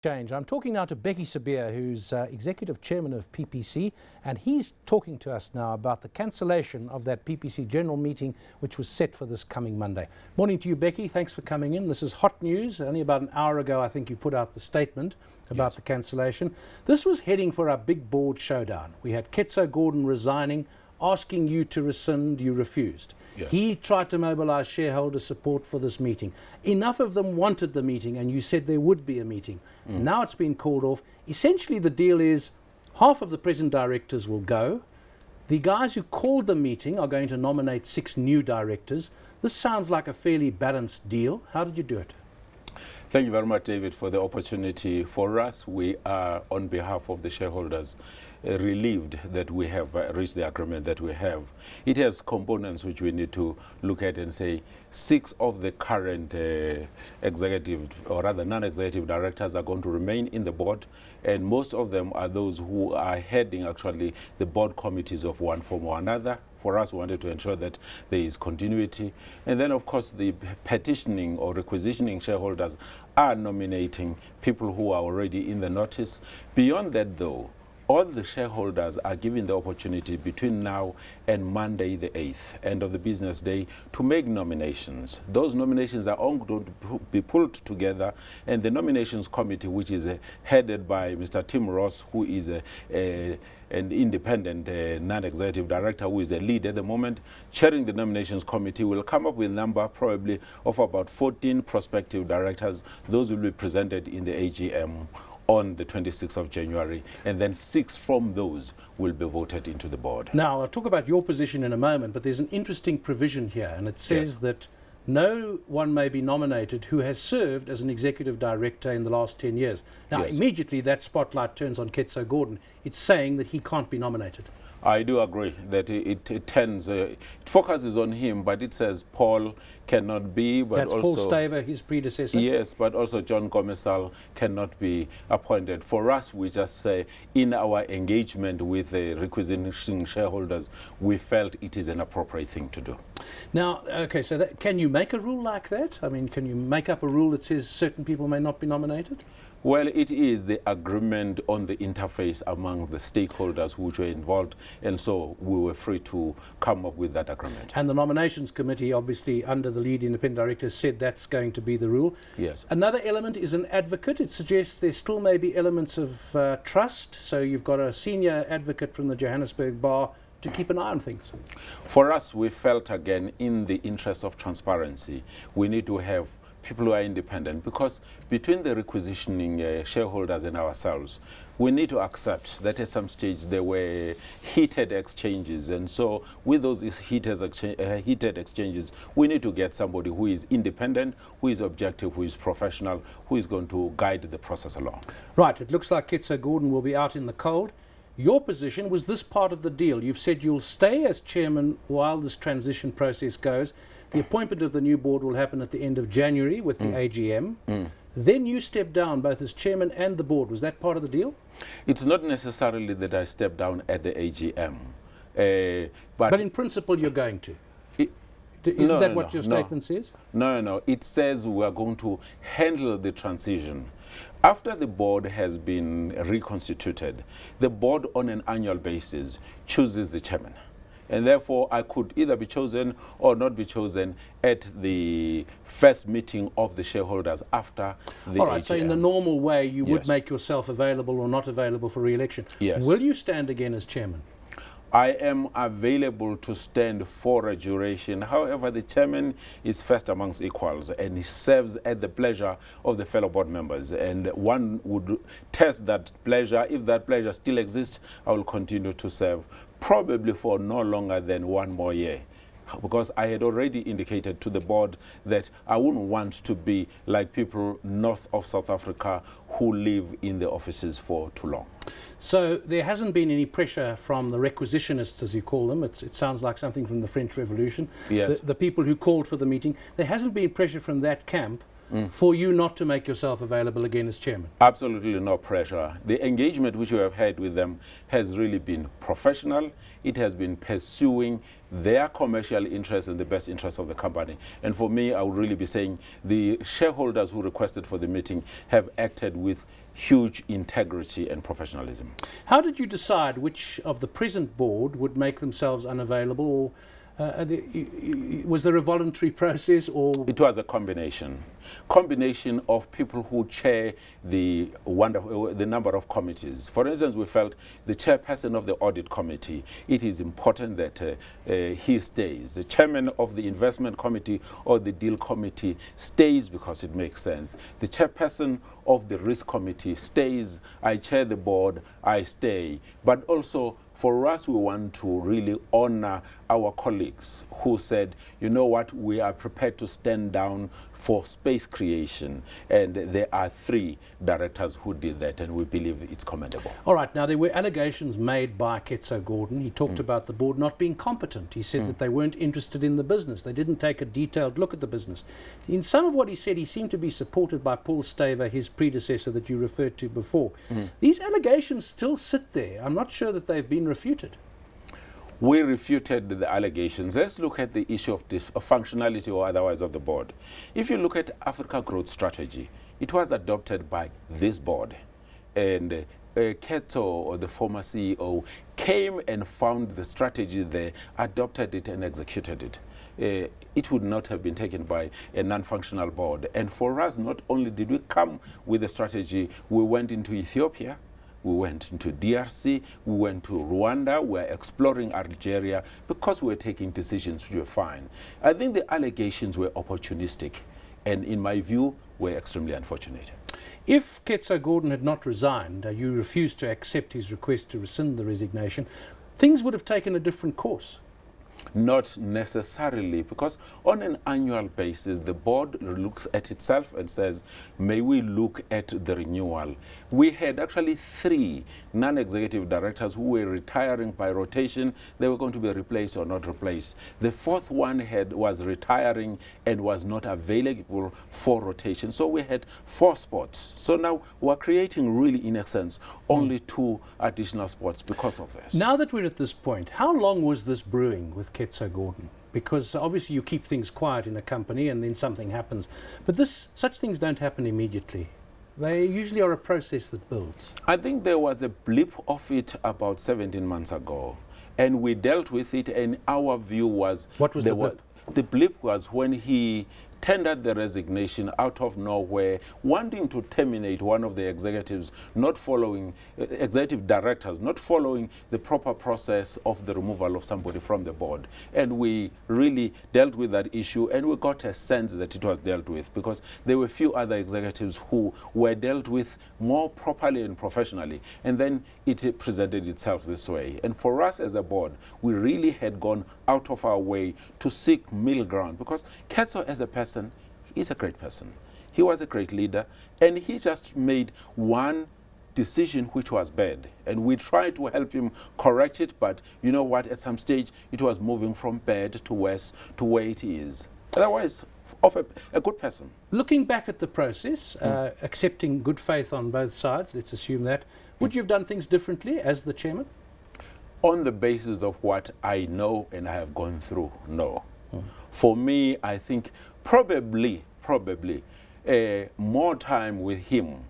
Change. I'm talking now to Bheki Sibiya, who's Executive Chairman of PPC, and he's talking to us now about the cancellation of that PPC General Meeting, which was set for this coming Monday. Morning to you, Bheki. Thanks for coming in. This is hot news. Only about an hour ago, I think you put out the statement about the cancellation. This was heading for our big board showdown. We had Ketso Gordon resigning, asking you to rescind. You refused. Yes. He tried to mobilize shareholder support for this meeting. Enough of them wanted the meeting, and you said there would be a meeting. Now it's been called off. Essentially, the deal is half of the present directors will go. The guys who called the meeting are going to nominate 6 new directors. This sounds like a fairly balanced deal. How did you do it? Thank you very much, David, for the opportunity. For us, we are, on behalf of the shareholders, relieved that we have reached the agreement that we have. It has components which we need to look at and say 6 of the current executive, or rather non-executive directors, are going to remain in the board, and most of them are those who are heading actually the board committees of one form or another. For us, we wanted to ensure that there is continuity. And then, of course, the petitioning or requisitioning shareholders are nominating people who are already in the notice. Beyond that, though, all the shareholders are given the opportunity between now and Monday the 8th, end of the business day, to make nominations. Those nominations are all going to be pulled together, and the nominations committee, which is headed by Mr. Tim Ross, who is an independent non-executive director, who is the lead at the moment, chairing the nominations committee, will come up with a number probably of about 14 prospective directors. Those will be presented in the AGM on the 26th of January, and then 6 from those will be voted into the board. Now, I'll talk about your position in a moment, but there's an interesting provision here, and it says that no one may be nominated who has served as an executive director in the last 10 years. Now, immediately that spotlight turns on Ketso Gordon. It's saying that he can't be nominated. I do agree that it focuses on him, but it says Paul cannot be. But that's also Paul Staver, his predecessor? Yes, but also John Gomesal cannot be appointed. For us, we just say in our engagement with the requisitioning shareholders, we felt it is an appropriate thing to do. Now, okay, so can you make a rule like that? I mean, can you make up a rule that says certain people may not be nominated? Well, it is the agreement on the interface among the stakeholders which were involved, and so we were free to come up with that agreement. And the nominations committee, obviously under the lead independent director, said that's going to be the rule. Yes. Another element is an advocate. It suggests there still may be elements of trust, so you've got a senior advocate from the Johannesburg Bar to keep an eye on things. For us, we felt, again, in the interest of transparency, we need to have people who are independent, because between the requisitioning shareholders and ourselves, we need to accept that at some stage there were heated exchanges, and so with those heated exchanges, we need to get somebody who is independent, who is objective, who is professional, who is going to guide the process along. Right, it looks like Ketso Gordon will be out in the cold. Your position was this part of the deal. You've said you'll stay as chairman while this transition process goes. The appointment of the new board will happen at the end of January with the AGM. Then you step down both as chairman and the board. Was that part of the deal? It's not necessarily that I step down at the AGM. But in principle, you're going to. Isn't that what your statement says? No. It says we are going to handle the transition. After the board has been reconstituted, the board on an annual basis chooses the chairman. And therefore, I could either be chosen or not be chosen at the first meeting of the shareholders after the AGM. All right, so in the normal way, you would make yourself available or not available for re-election. Yes. Will you stand again as chairman? I am available to stand for a duration. However, the chairman is first amongst equals, and he serves at the pleasure of the fellow board members. And one would test that pleasure. If that pleasure still exists, I will continue to serve, probably for no longer than 1 more year. Because I had already indicated to the board that I wouldn't want to be like people north of South Africa who live in the offices for too long. So there hasn't been any pressure from the requisitionists, as you call them. It sounds like something from the French Revolution. Yes. The people who called for the meeting. There hasn't been pressure from that camp for you not to make yourself available again as chairman? Absolutely no pressure. The engagement which we have had with them has really been professional. It has been pursuing their commercial interests and the best interests of the company. And for me, I would really be saying the shareholders who requested for the meeting have acted with huge integrity and professionalism. How did you decide which of the present board would make themselves unavailable, or was there a voluntary process, or? It was a combination of people who chair the number of committees. For instance, we felt the chairperson of the audit committee, it is important that he stays. The chairman of the investment committee or the deal committee stays because it makes sense. The chairperson of the risk committee stays. I chair the board, I stay. But also, for us, we want to really honor our colleagues who said, you know what, we are prepared to stand down for space creation. And there are 3 directors who did that, and we believe it's commendable. All right, now there were allegations made by Ketso Gordon. He talked about the board not being competent. He said that they weren't interested in the business. They didn't take a detailed look at the business. In some of what he said, he seemed to be supported by Paul Staver, his predecessor that you referred to before. These allegations still sit there. I'm not sure that they've been refuted. We refuted the allegations. Let's look at the issue of functionality or otherwise of the board. If you look at Africa Growth Strategy, it was adopted by this board. And Ketso, or the former CEO, came and found the strategy there, adopted it and executed it. It would not have been taken by a non-functional board. And for us, not only did we come with the strategy, we went into Ethiopia, we went into DRC, we went to Rwanda, we're exploring Algeria because we're taking decisions which were fine. I think the allegations were opportunistic and, in my view, were extremely unfortunate. If Ketso Gordon had not resigned, you refused to accept his request to rescind the resignation, things would have taken a different course. Not necessarily, because on an annual basis, the board looks at itself and says, may we look at the renewal. We had actually 3 non-executive directors who were retiring by rotation. They were going to be replaced or not replaced. The 4th one was retiring and was not available for rotation. So we had 4 spots. So now we're creating really, in essence, only 2 additional spots because of this. Now that we're at this point, how long was this brewing with Ketso Gordon? Because obviously you keep things quiet in a company and then something happens. But such things don't happen immediately. They usually are a process that builds. I think there was a blip of it about 17 months ago. And we dealt with it, and our view was... What was the blip? The blip was when he tendered the resignation out of nowhere, wanting to terminate one of the executives, not following, executive directors, not following the proper process of the removal of somebody from the board. And we really dealt with that issue, and we got a sense that it was dealt with because there were few other executives who were dealt with more properly and professionally. And then it presented itself this way. And for us as a board, we really had gone out of our way to seek middle ground because Ketso as a person, he's a great person. He was a great leader, and he just made one decision which was bad. And we tried to help him correct it, but you know what, at some stage it was moving from bad to worse to where it is. Otherwise, of a good person. Looking back at the process, accepting good faith on both sides, let's assume that, would you have done things differently as the chairman? On the basis of what I know and I have gone through, no. For me, I think probably more time with him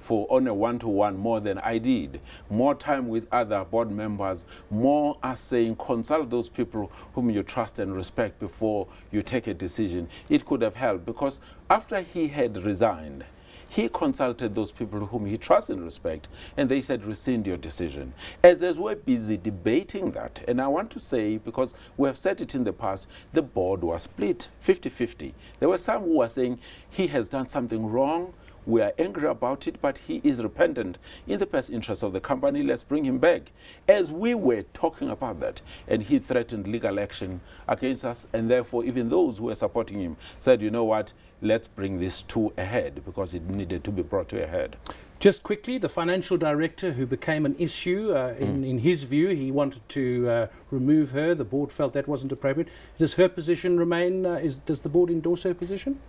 for on a one-to-one more than I did. More time with other board members, more as saying consult those people whom you trust and respect before you take a decision. It could have helped because after he had resigned, he consulted those people whom he trusts and respect, and they said, rescind your decision. As we're busy debating that, and I want to say, because we have said it in the past, the board was split 50-50. There were some who were saying, he has done something wrong, we are angry about it, but he is repentant. In the best interest of the company, let's bring him back. As we were talking about that, and he threatened legal action against us, and therefore even those who were supporting him said, you know what, let's bring this to a head, because it needed to be brought to a head. Just quickly, the financial director who became an issue, in his view, he wanted to remove her. The board felt that wasn't appropriate. Does her position remain, does the board endorse her position?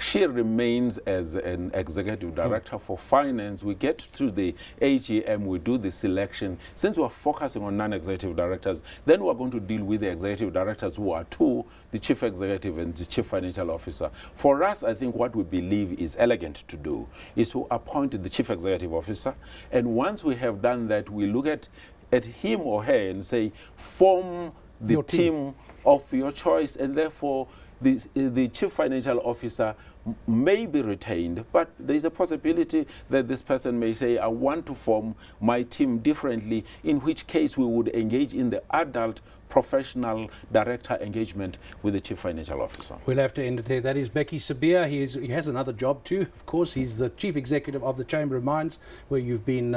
She remains as an executive director for finance. We get to the AGM, we do the selection. Since we're focusing on non-executive directors, then we're going to deal with the executive directors who are two, the chief executive and the chief financial officer. For us, I think what we believe is elegant to do is to appoint the chief executive officer. And once we have done that, we look at him or her and say, form the team of your choice, and therefore the chief financial officer may be retained, but there is a possibility that this person may say, I want to form my team differently, in which case we would engage in the adult professional director engagement with the chief financial officer. We'll have to end it there. That is Bheki Sibiya. He has another job too, of course. He's the chief executive of the Chamber of Mines, where you've been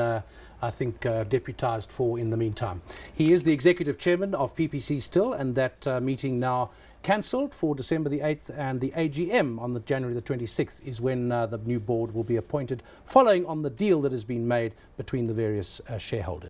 I think deputized for in the meantime. He is the executive chairman of PPC still, and that meeting now cancelled for December the 8th, and the AGM on the January the 26th is when the new board will be appointed, following on the deal that has been made between the various shareholders.